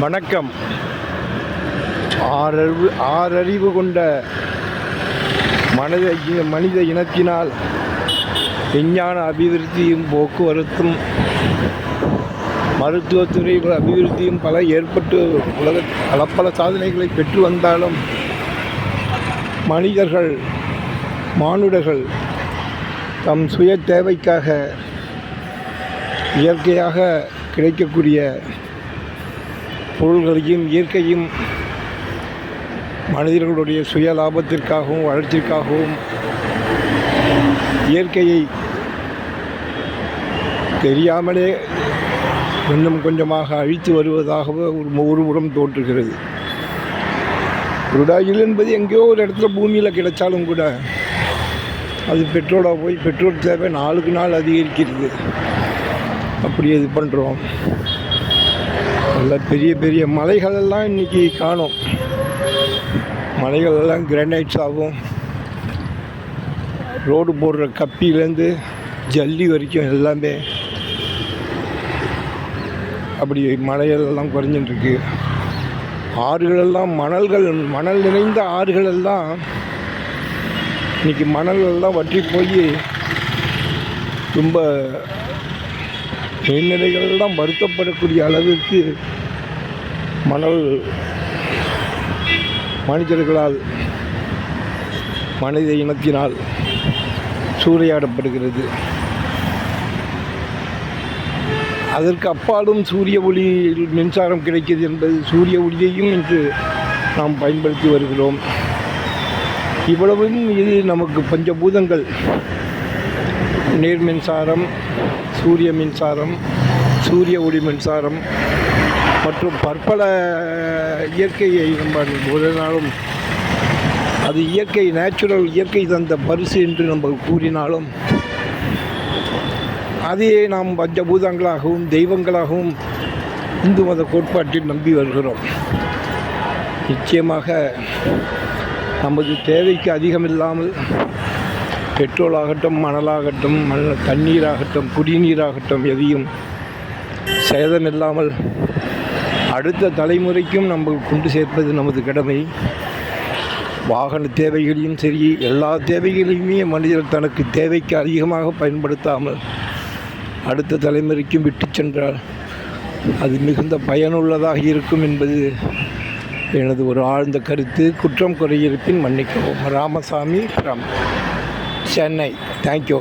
வணக்கம். ஆறறிவு கொண்ட மனித இனத்தினால் விஞ்ஞான அபிவிருத்தியும் போக்குவரத்தும் மருத்துவத்துறை அபிவிருத்தியும் பல ஏற்பட்டு பல சாதனைகளை பெற்று வந்தாலும் மானுடர்கள் தம் சுய தேவைக்காக இயற்கையாக கிடைக்கக்கூடிய பொருள்களையும் இயற்கையும் மனிதர்களுடைய சுய லாபத்திற்காகவும் வளர்ச்சிக்காகவும் இயற்கையை தெரியாமலே கொஞ்சம் கொஞ்சமாக அழித்து வருவதாகவே ஒரு புறம் தோன்றுகிறது. குருடாயில் என்பது எங்கேயோ ஒரு இடத்துல பூமியில் கிடைச்சாலும் கூட அது பெட்ரோலாக போய் பெட்ரோல் தேவை நாளுக்கு நாள் அதிகரிக்கிறது. அப்படி இது பண்ணுறோம். நல்ல பெரிய பெரிய மலைகளெல்லாம் இன்றைக்கி காணோம். மலைகளெல்லாம் கிரானைட்ஸ் ஆகும். ரோடு போடுற கப்பிலேருந்து ஜல்லி வரைக்கும் எல்லாமே அப்படி மலைகளெல்லாம் குறைஞ்சிட்டுருக்கு. ஆறுகளெல்லாம் மணல் நிறைந்த ஆறுகளெல்லாம் இன்றைக்கி மணலெல்லாம் வற்றி போய் ரொம்ப நீர்நிலைகளெல்லாம் வருத்தப்படக்கூடிய அளவிற்கு மணல் மனிதர்களால் மனித இனத்தினால் சூறையாடப்படுகிறது. அதற்கு அப்பாலும் சூரிய ஒளி மின்சாரம் கிடைக்கிறது என்பது சூரிய ஒளியையும் இன்று நாம் பயன்படுத்தி வருகிறோம். இவ்வளவும் இது நமக்கு பஞ்சபூதங்கள் நீர் மின்சாரம், சூரிய மின்சாரம், சூரிய ஒளி மின்சாரம் மற்றும் பற்பல இயற்கையை நம்ம ஒரு நாளும் அது இயற்கை தந்த பரிசு என்று நம்ம கூறினாலும் அதையே நாம் பஞ்சபூதங்களாகவும் தெய்வங்களாகவும் இந்து மத கோட்பாட்டில் நம்பி வருகிறோம். நிச்சயமாக நமது தேவைக்கு அதிகமில்லாமல் பெட்ரோலாகட்டும், மணலாகட்டும், தண்ணீராகட்டும், குடிநீராகட்டும் எதையும் சேதமில்லாமல் அடுத்த தலைமுறைக்கும் நம்ம கொண்டு சேர்ப்பது நமது கடமை. வாகன தேவைகளையும் சரி, எல்லா தேவைகளையுமே மனிதர் தனக்கு தேவைக்கு அதிகமாக பயன்படுத்தாமல் அடுத்த தலைமுறைக்கும் விட்டு சென்றால் அது மிகுந்த பயனுள்ளதாக இருக்கும் என்பது எனது ஒரு ஆழ்ந்த கருத்து. குற்றம் குறையிருப்பின் மன்னிக்கவும். ராமசாமி ஃப்ரம் சென்னை. தேங்க்யூ.